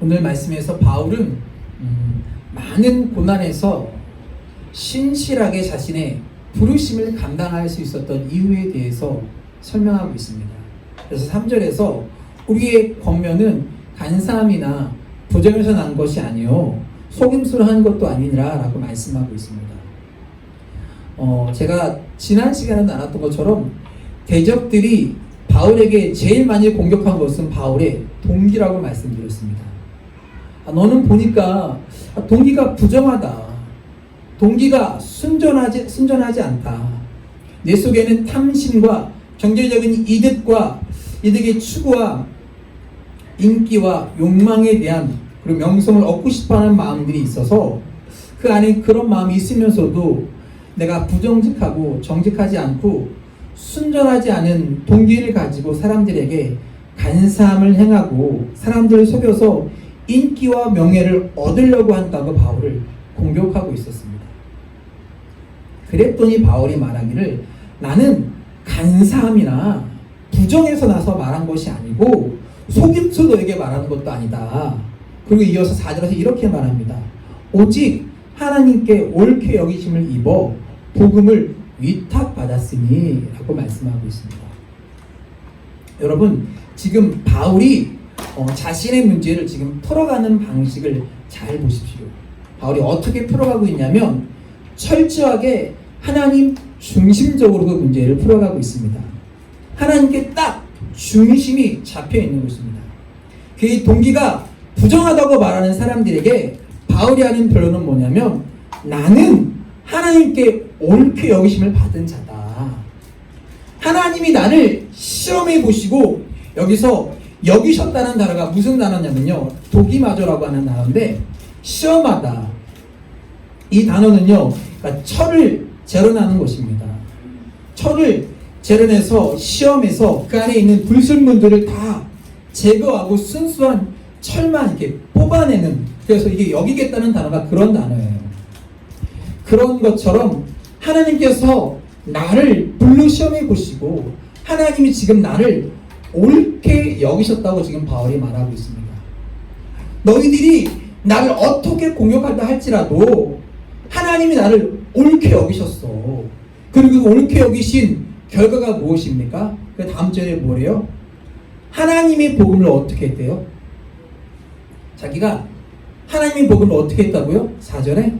오늘 말씀에서 바울은 많은 고난에서 신실하게 자신의 부르심을 감당할 수 있었던 이유에 대해서 설명하고 있습니다. 그래서 3절에서 우리의 권면은 간사함이나 부정에서 난 것이 아니요 속임수로 한 것도 아니니라 라고 말씀하고 있습니다. 제가 지난 시간에 나눴던 것처럼 대적들이 바울에게 제일 많이 공격한 것은 바울의 동기라고 말씀드렸습니다. 너는 보니까 동기가 부정하다. 동기가 순전하지 않다. 내 속에는 탐심과 경제적인 이득의 추구와 인기와 욕망에 대한 그리고 명성을 얻고 싶어하는 마음들이 있어서 그 안에 그런 마음이 있으면서도 내가 부정직하고 정직하지 않고 순전하지 않은 동기를 가지고 사람들에게 간사함을 행하고 사람들을 속여서 인기와 명예를 얻으려고 한다고 바울을 공격하고 있었습니다. 그랬더니 바울이 말하기를 나는 간사함이나 부정에서 나서 말한 것이 아니고 속임수 너에게 말하는 것도 아니다. 그리고 이어서 4절에서 이렇게 말합니다. 오직 하나님께 옳게 여기심을 입어 복음을 위탁받았으니 라고 말씀하고 있습니다. 여러분 지금 바울이 자신의 문제를 지금 풀어가는 방식을 잘 보십시오. 바울이 어떻게 풀어가고 있냐면 철저하게 하나님 중심적으로 그 문제를 풀어가고 있습니다. 하나님께 딱 중심이 잡혀 있는 것입니다. 그의 동기가 부정하다고 말하는 사람들에게 바울이 하는 변론은 뭐냐면 나는 하나님께 옳게 여기심을 받은 자다. 하나님이 나를 시험해 보시고 여기서 여기셨다는 단어가 무슨 단어냐면요 도기마저라고 하는 단어인데 시험하다. 이 단어는요 그러니까 철을 재련하는 것입니다. 철을 재련해서 시험해서 그 안에 있는 불순물들을 다 제거하고 순수한 철만 이렇게 뽑아내는, 그래서 이게 여기겠다는 단어가 그런 단어예요. 그런 것처럼 하나님께서 나를 불로 시험해 보시고 하나님이 지금 나를 옳게 여기셨다고 지금 바울이 말하고 있습니다. 너희들이 나를 어떻게 공격한다 할지라도 하나님이 나를 옳게 여기셨어. 그리고 그 옳게 여기신 결과가 무엇입니까? 그 다음 절에 뭐래요? 하나님의 복음을 어떻게 했대요? 자기가 하나님의 복음을 어떻게 했다고요? 4절에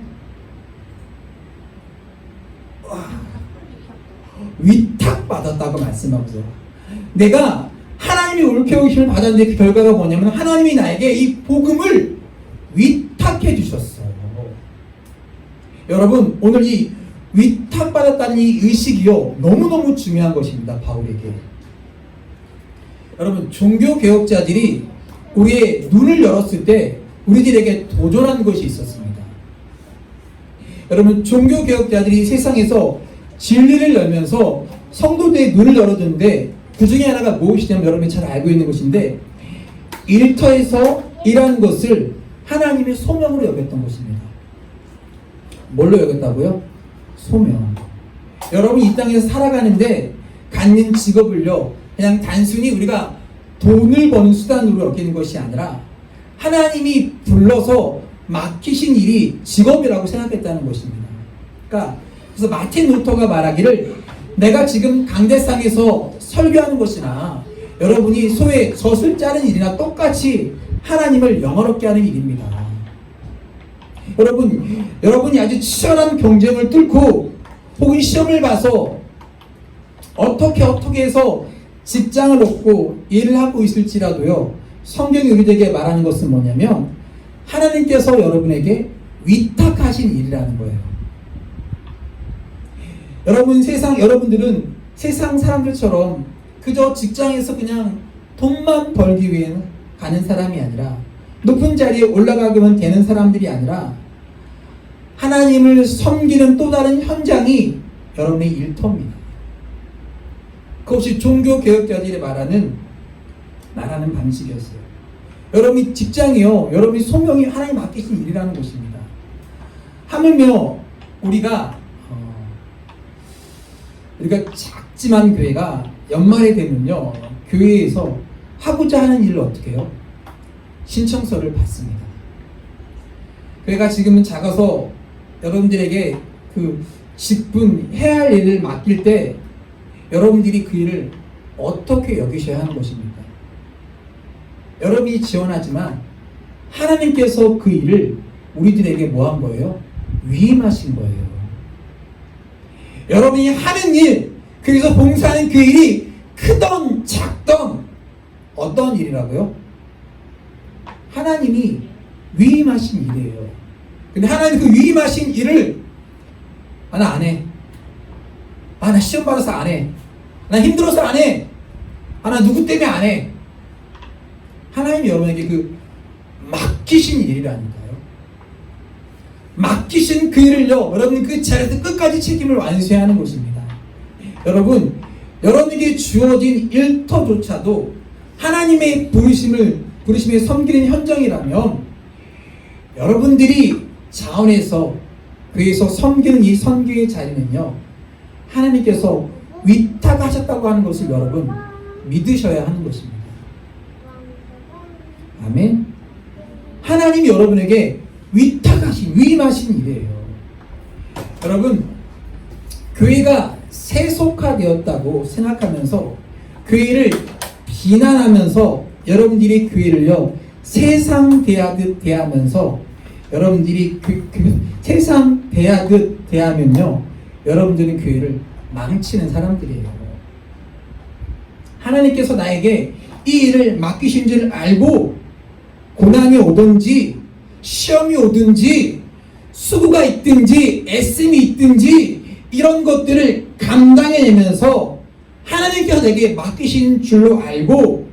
위탁받았다고 말씀하고요. 내가 하나님이 옳게 여기심을 받았는데 그 결과가 뭐냐면 하나님이 나에게 이 복음을 위탁해 주셨어요. 여러분 오늘 이 위탁받았다는 이 의식이요 너무너무 중요한 것입니다. 바울에게. 여러분 종교개혁자들이 우리의 눈을 열었을 때 우리들에게 도전한 것이 있었습니다. 여러분 종교개혁자들이 세상에서 진리를 열면서 성도들의 눈을 열어줬는데 그 중에 하나가 무엇이냐면 여러분이 잘 알고 있는 것인데 일터에서 일하는 것을 하나님의 소명으로 여겼던 것입니다. 뭘로 여겼다고요? 소명. 여러분 이 땅에서 살아가는데 갖는 직업을요 그냥 단순히 우리가 돈을 버는 수단으로 여기는 것이 아니라 하나님이 불러서 맡기신 일이 직업이라고 생각했다는 것입니다. 그러니까 그래서 마틴 루터가 말하기를 내가 지금 강대상에서 설교하는 것이나 여러분이 소위 젖을 짜는 일이나 똑같이 하나님을 영화롭게 하는 일입니다. 여러분이 아주 치열한 경쟁을 뚫고 혹은 시험을 봐서 어떻게 해서 직장을 얻고 일을 하고 있을지라도요 성경이 우리에게 말하는 것은 뭐냐면 하나님께서 여러분에게 위탁하신 일이라는 거예요. 여러분들은 세상 사람들처럼 그저 직장에서 그냥 돈만 벌기 위해 가는 사람이 아니라 높은 자리에 올라가기만 되는 사람들이 아니라 하나님을 섬기는 또 다른 현장이 여러분의 일터입니다. 그것이 종교개혁자들이 말하는 방식이었어요. 여러분이 직장이요 여러분이 소명이 하나님 맡기신 일이라는 것입니다. 하물며 우리가 작지만 교회가 연말에 되면요 교회에서 하고자 하는 일을 어떻게 해요? 신청서를 받습니다. 교회가 지금은 작아서 여러분들에게 그 직분 해야 할 일을 맡길 때 여러분들이 그 일을 어떻게 여기셔야 하는 것입니까? 여러분이 지원하지만 하나님께서 그 일을 우리들에게 뭐 한 거예요? 위임하신 거예요. 여러분이 하는 일, 거기서 봉사하는 그 일이 크던 작던 어떤 일이라고요? 하나님이 위임하신 일이에요. 근데 하나님 그 위임하신 일을 나 안 해. 나 시험 받아서 안 해. 나 힘들어서 안 해. 나 누구 때문에 안 해. 하나님이 여러분에게 그 맡기신 일이라니까요. 맡기신 그 일을요, 여러분이 그 자리에서 끝까지 책임을 완수해야 하는 것입니다. 여러분, 여러분에게 주어진 일터조차도 하나님의 부르심에 섬기는 현장이라면 여러분들이 자원해서 그에서 섬기는 이 선교의 자리는요, 하나님께서 위탁하셨다고 하는 것을 여러분 믿으셔야 하는 것입니다. 아멘. 하나님이 여러분에게 위임하신 일이에요. 여러분, 교회가 세속화되었다고 생각하면서 교회를 비난하면서 여러분들이 교회를요 세상 대하듯 대하면서 여러분들이 세상 대하듯 대하면요 여러분들은 교회를 망치는 사람들이에요. 하나님께서 나에게 이 일을 맡기신 줄 알고 고난이 오든지 시험이 오든지 수고가 있든지 애씀이 있든지 이런 것들을 감당해내면서 하나님께서 내게 맡기신 줄로 알고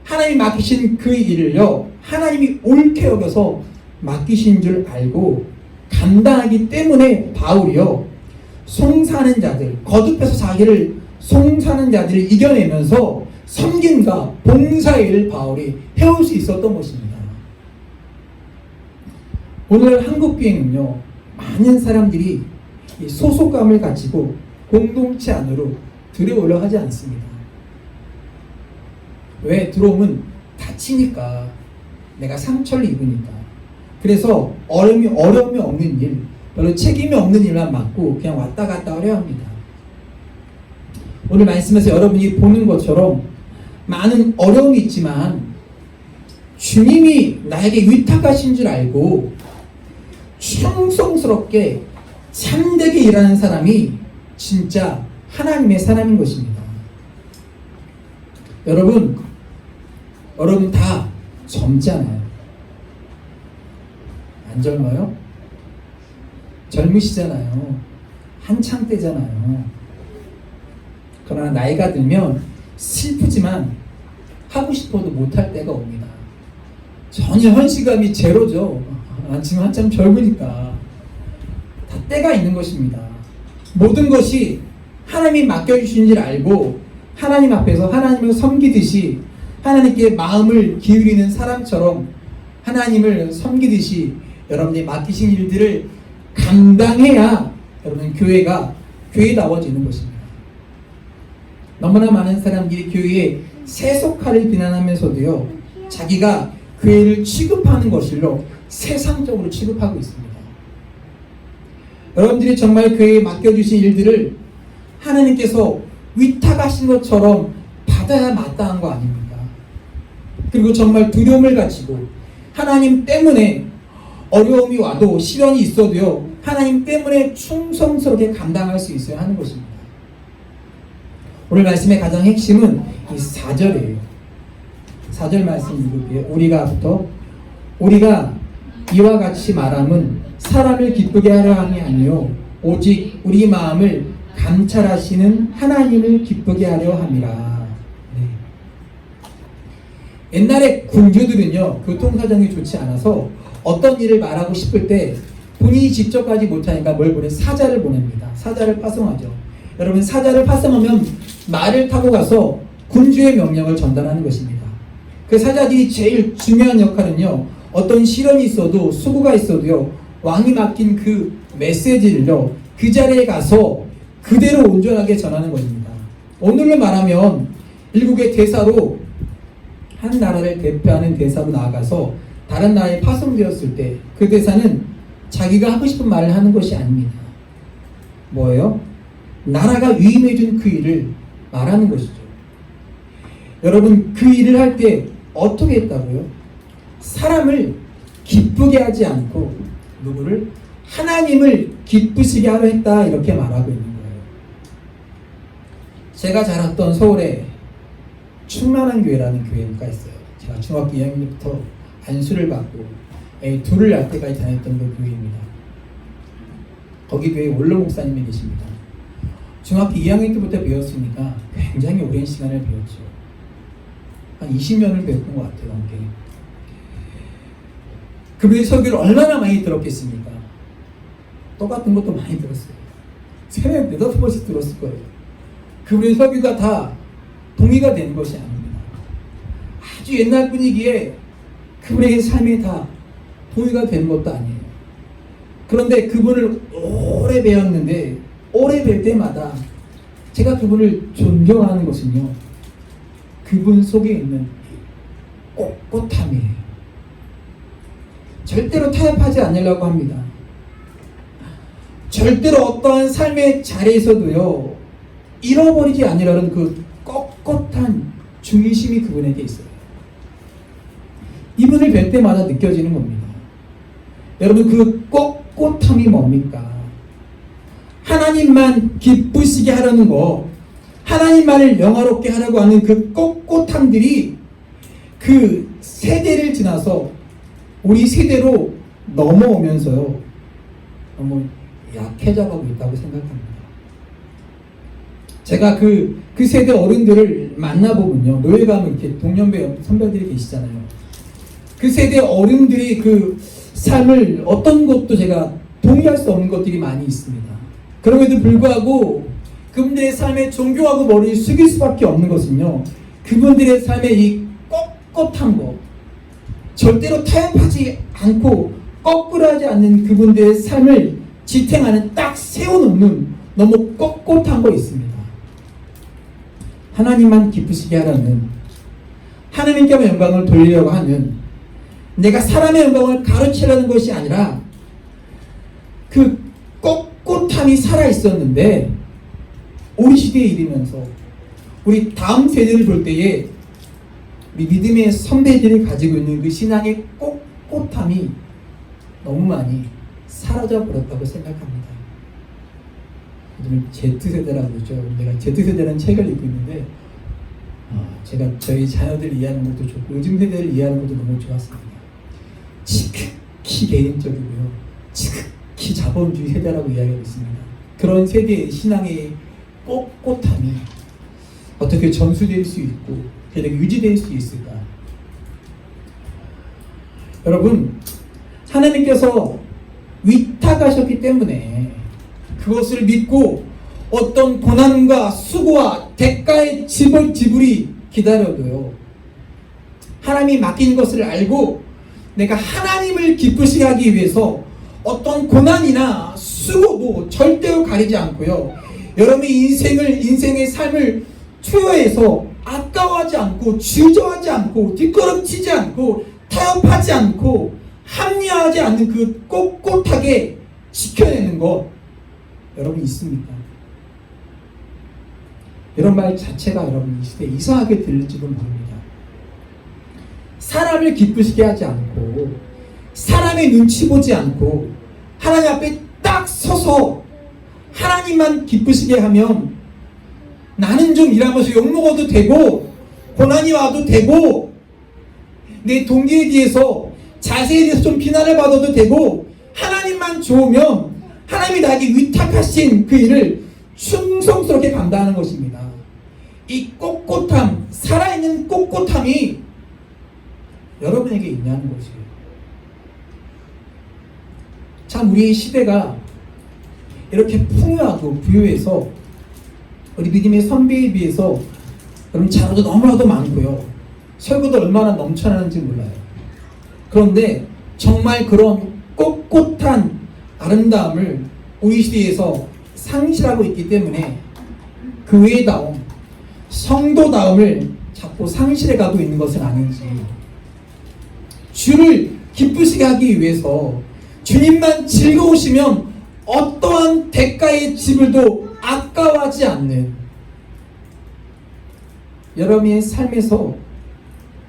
하나님이 맡기신 그 일을요 하나님이 옳게 여겨서 맡기신 줄 알고 감당하기 때문에 바울이요 송사하는 자들, 거듭해서 자기를 송사하는 자들을 이겨내면서 섬김과 봉사의 일을 바울이 해올 수 있었던 것입니다. 오늘 한국교회는요 많은 사람들이 이 소속감을 가지고 공동체 안으로 들어오려 하지 않습니다. 왜? 들어오면 다치니까, 내가 상처를 입으니까. 그래서 어려움이 없는 일, 별로 책임이 없는 일만 맡고 그냥 왔다 갔다 하려 합니다. 오늘 말씀에서 여러분이 보는 것처럼 많은 어려움이 있지만 주님이 나에게 위탁하신 줄 알고 충성스럽게 참되게 일하는 사람이 진짜 하나님의 사람인 것입니다. 여러분 다 젊잖아요. 안 젊어요? 젊으시잖아요. 한창 때잖아요. 그러나 나이가 들면 슬프지만 하고 싶어도 못할 때가 옵니다. 전혀 현실감이 제로죠. 지금 한참 젊으니까. 다 때가 있는 것입니다. 모든 것이 하나님이 맡겨주신 줄 알고 하나님 앞에서 하나님을 섬기듯이 하나님께 마음을 기울이는 사람처럼 하나님을 섬기듯이 여러분이 맡기신 일들을 감당해야 여러분 교회가 교회다워지는 것입니다. 너무나 많은 사람들이 교회의 세속화를 비난하면서도요 자기가 교회를 취급하는 것을로 세상적으로 취급하고 있습니다. 여러분들이 정말 교회에 맡겨주신 일들을 하나님께서 위탁하신 것처럼 받아야 마땅한 거 아닙니까? 그리고 정말 두려움을 가지고 하나님 때문에 어려움이 와도 시련이 있어도요 하나님 때문에 충성스럽게 감당할 수 있어야 하는 것입니다. 오늘 말씀의 가장 핵심은 이 4절이에요. 4절 말씀 읽을게요. 우리가 이와 같이 말함은 사람을 기쁘게 하려 함이 아니요 오직 우리 마음을 감찰하시는 하나님을 기쁘게 하려 함이라. 네. 옛날에 군주들은요 교통사정이 좋지 않아서 어떤 일을 말하고 싶을 때 본인이 직접 가지 못하니까 뭘 보내? 사자를 보냅니다. 사자를 파송하죠. 여러분 사자를 파송하면 말을 타고 가서 군주의 명령을 전달하는 것입니다. 그 사자들이 제일 중요한 역할은요 어떤 시련이 있어도 수고가 있어도요 왕이 맡긴 그 메시지를요 그 자리에 가서 그대로 온전하게 전하는 것입니다. 오늘로 말하면 일국의 대사로 한 나라를 대표하는 대사로 나아가서 다른 나라에 파송되었을 때 그 대사는 자기가 하고 싶은 말을 하는 것이 아닙니다. 뭐예요? 나라가 위임해준 그 일을 말하는 것이죠. 여러분, 그 일을 할 때 어떻게 했다고요? 사람을 기쁘게 하지 않고 누구를? 하나님을 기쁘시게 하려 했다, 이렇게 말하고 있는 거예요. 제가 자랐던 서울에 충만한 교회라는 교회가 있어요. 제가 중학교 2학년부터 안수를 받고 둘을 낳을 때까지 다녔던 그 교회입니다. 거기 교회 원로 목사님이 계십니다. 중학교 2학년 때부터 배웠으니까 굉장히 오랜 시간을 배웠죠. 한 20년을 배웠던 것 같아요. 넘게. 그분의 설교를 얼마나 많이 들었겠습니까? 똑같은 것도 많이 들었어요. 3, 4, 5번씩 들었을 거예요. 그분의 설교가 다 동의가 되는 것이 아닙니다. 아주 옛날 분위기에 그분의 삶이 다 동의가 되는 것도 아니에요. 그런데 그분을 오래 배웠는데 오래 뵐 때마다 제가 그분을 존경하는 것은요, 그분 속에 있는 꼿꼿함이에요. 절대로 타협하지 않으려고 합니다. 절대로 어떠한 삶의 자리에서도요, 잃어버리지 않으려는 그 꼿꼿한 중심이 그분에게 있어요. 이분을 뵐 때마다 느껴지는 겁니다. 여러분, 그 꼿꼿함이 뭡니까? 하나님만 기쁘시게 하려는 거, 하나님만을 영화롭게 하려고 하는 그 꼿꼿함들이 그 세대를 지나서 우리 세대로 넘어오면서요, 너무 약해져가고 있다고 생각합니다. 제가 그 세대 어른들을 만나보면요, 노예 가면 이렇게 동년배 선배들이 계시잖아요. 그 세대 어른들이 그 삶을 어떤 것도 제가 동의할 수 없는 것들이 많이 있습니다. 그럼에도 불구하고 그분들의 삶에 존경하고 머리를 숙일 수밖에 없는 것은요, 그분들의 삶의 이 꼿꼿한 것, 절대로 타협하지 않고 거꾸로 하지 않는 그분들의 삶을 지탱하는, 딱 세워놓는 너무 꼿꼿한 거 있습니다. 하나님만 기쁘시게 하라는, 하나님께만 영광을 돌리려고 하는, 내가 사람의 영광을 가르치려는 것이 아니라 그 꼿꼿함이 살아있었는데, 우리 시대에 이르면서 우리 다음 세대를 볼 때에 우리 믿음의 선배들이 가지고 있는 그 신앙의 꼿꼿함이 너무 많이 사라져 버렸다고 생각합니다. 요즘 Z세대라고 그러죠. 내가 Z세대라는 책을 읽고 있는데 제가 저희 자녀들 이해하는 것도 좋고 요즘 세대를 이해하는 것도 너무 좋았습니다. 지극히 개인적이고요, 지극히 자본주의 세대라고 이야기하고 있습니다. 그런 세대의 신앙의 꼿꼿함이 어떻게 전수될 수 있고 계속 유지될 수 있을까? 여러분, 하나님께서 위탁하셨기 때문에 그것을 믿고 어떤 고난과 수고와 대가의 지불이 기다려도요, 하나님이 맡긴 것을 알고 내가 하나님을 기쁘시게 하기 위해서 어떤 고난이나 수고도 절대로 가리지 않고요, 여러분의 인생의 삶을 투여해서 아까워하지 않고 주저하지 않고 뒷걸음치지 않고 타협하지 않고 합리화하지 않는 그 꼿꼿하게 지켜내는 것, 여러분 있습니까? 이런 말 자체가 여러분 이 시대에 이상하게 들릴지도 모릅니다. 사람을 기쁘시게 하지 않고 사람의 눈치 보지 않고 하나님 앞에 딱 서서 하나님만 기쁘시게 하면 나는 좀 일하면서 욕먹어도 되고 고난이 와도 되고 내 동기에 대해서 자세에 대해서 좀 비난을 받아도 되고 하나님만 좋으면 하나님이 나에게 위탁하신 그 일을 충성스럽게 감당하는 것입니다. 이 꼿꼿함, 살아있는 꼿꼿함이 여러분에게 있냐는 것이에요. 참 우리의 시대가 이렇게 풍요하고 부유해서 우리 믿음의 선배에 비해서 여러분 자료도 너무나도 많고요, 설교도 얼마나 넘쳐나는지 몰라요. 그런데 정말 그런 꼿꼿한 아름다움을 우리 시대에서 상실하고 있기 때문에 교회다움, 성도다움을 자꾸 상실해 가고 있는 것은 아닌지, 주를 기쁘시게 하기 위해서 주님만 즐거우시면 어떠한 대가의 지불도 아까워하지 않는 여러분의 삶에서,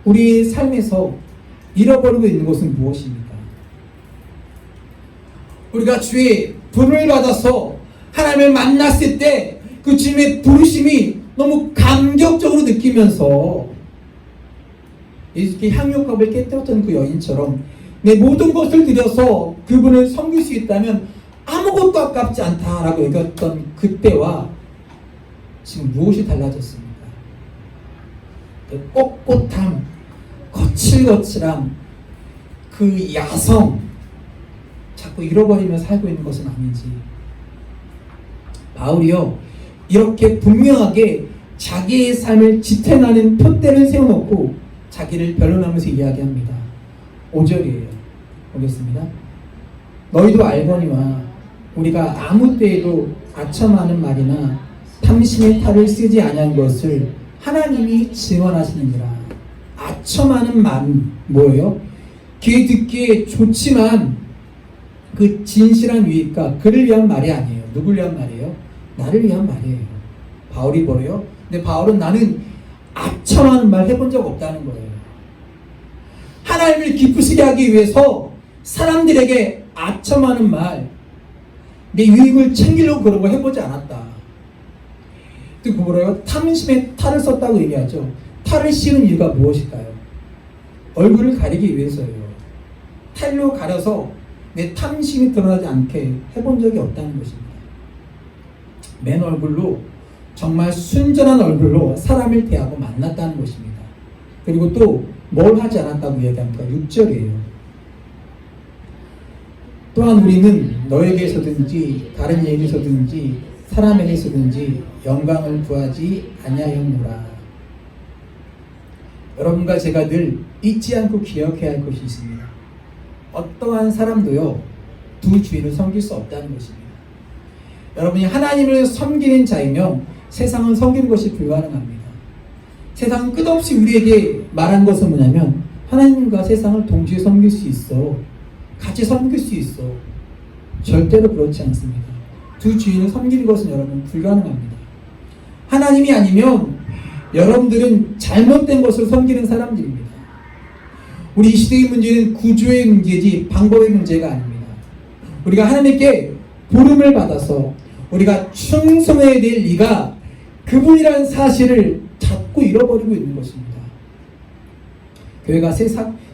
우리의 삶에서 잃어버리고 있는 것은 무엇입니까? 우리가 주의 부름을 받아서 하나님을 만났을 때 그 주님의 부르심이 너무 감격적으로 느끼면서 이렇게 향유컵을 깨뜨렸던 그 여인처럼 내 모든 것을 들여서 그분을 섬길 수 있다면 아무것도 아깝지 않다라고 여겼던 그때와 지금 무엇이 달라졌습니까? 그 꼿꼿함, 거칠거칠함, 그 야성 자꾸 잃어버리며 살고 있는 것은 아닌지. 바울이요, 이렇게 분명하게 자기의 삶을 지탱하는 표대를 세워놓고 자기를 변론하면서 이야기합니다. 5절이에요. 보겠습니다. 너희도 알거니와 우리가 아무 때에도 아첨하는 말이나 탐심의 탈을 쓰지 아니한 것을 하나님이 증언하시느니라. 아첨하는 말은 뭐예요? 귀에 듣기에 좋지만 그 진실한 유익과 그를 위한 말이 아니에요. 누굴 위한 말이에요? 나를 위한 말이에요. 바울이 뭐래요? 근데 바울은 나는 아첨하는 말 해본 적 없다는 거예요. 하나님을 기쁘시게 하기 위해서 사람들에게 아첨하는 말, 내 유익을 챙기려고 그런 거 해보지 않았다. 또 뭐래요? 탐심에 탈을 썼다고 얘기하죠. 탈을 씌운 이유가 무엇일까요? 얼굴을 가리기 위해서예요. 탈로 가려서 내 탐심이 드러나지 않게 해본 적이 없다는 것입니다. 맨 얼굴로, 정말 순전한 얼굴로 사람을 대하고 만났다는 것입니다. 그리고 또 뭘 하지 않았다고 얘기합니까? 6절이에요. 또한 우리는 너에게서든지 다른 이에게서든지 사람에게서든지 영광을 구하지 아니하였노라. 여러분과 제가 늘 잊지 않고 기억해야 할 것이 있습니다. 어떠한 사람도요, 두 주인을 섬길 수 없다는 것입니다. 여러분이 하나님을 섬기는 자이면 세상은 섬기는 것이 불가능합니다. 세상은 끝없이 우리에게 말한 것은 뭐냐면 하나님과 세상을 동시에 섬길 수 있어, 같이 섬길 수 있어. 절대로 그렇지 않습니다. 두 주인을 섬기는 것은 여러분 불가능합니다. 하나님이 아니면 여러분들은 잘못된 것을 섬기는 사람들입니다. 우리 이 시대의 문제는 구조의 문제지 방법의 문제가 아닙니다. 우리가 하나님께 부름을 받아서 우리가 충성해야 될 이가 그분이라는 사실을 자꾸 잃어버리고 있는 것입니다. 교회가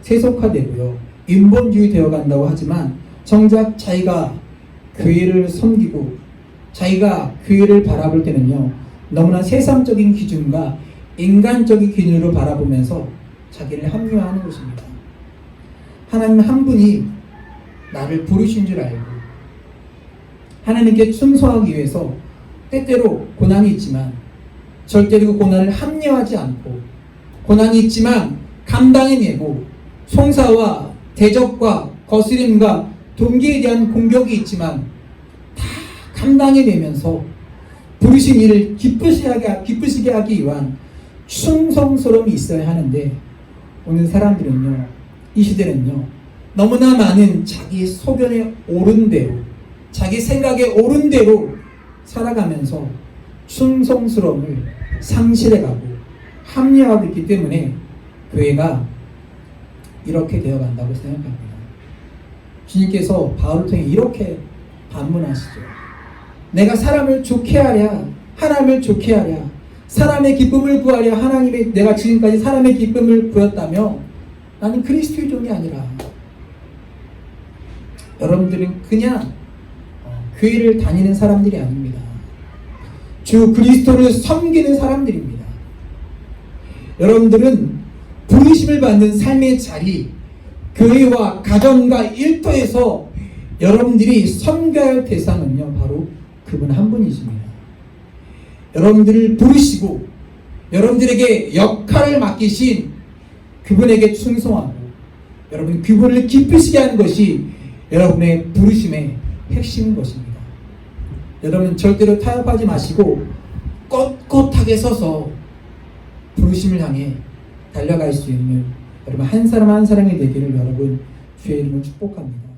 세속화되고요, 인본주의 되어간다고 하지만 정작 자기가 교회를 섬기고 자기가 교회를 바라볼 때는요, 너무나 세상적인 기준과 인간적인 기준으로 바라보면서 자기를 합리화하는 것입니다. 하나님 한 분이 나를 부르신 줄 알고 하나님께 충성하기 위해서 때때로 고난이 있지만 절대로 그 고난을 합리화하지 않고, 고난이 있지만 감당해내고 송사와 대적과 거스림과 동기에 대한 공격이 있지만 다 감당해내면서 부르신 일을 기쁘시게 하기 위한 충성스러움이 있어야 하는데, 오늘 사람들은요, 이 시대는요, 너무나 많은 자기 소견에 옳은 대로, 자기 생각에 옳은 대로 살아가면서 충성스러움을 상실해가고 합리화하고 있기 때문에 교회가 이렇게 되어간다고 생각합니다. 주님께서 바울을 통해 이렇게 반문하시죠. 내가 사람을 좋게 하랴, 하나님을 좋게 하랴, 사람의 기쁨을 구하랴, 내가 지금까지 사람의 기쁨을 구했다며 나는 그리스도의 종이 아니라. 여러분들은 그냥 교회를 다니는 사람들이 아닙니다. 주 그리스도를 섬기는 사람들입니다. 여러분들은 부르심을 받는 삶의 자리, 교회와 가정과 일터에서 여러분들이 섬겨야 할 대상은요, 바로 그분 한 분이십니다. 여러분들을 부르시고 여러분들에게 역할을 맡기신 그분에게 충성하고 여러분 그분을 기쁘시게 하는 것이 여러분의 부르심의 핵심인 것입니다. 여러분 절대로 타협하지 마시고 꼿꼿하게 서서 부르심 부르심을 향해 달려갈 수 있는 여러분 한 사람 한 사람이 되기를 여러분 주의 이름으로 축복합니다.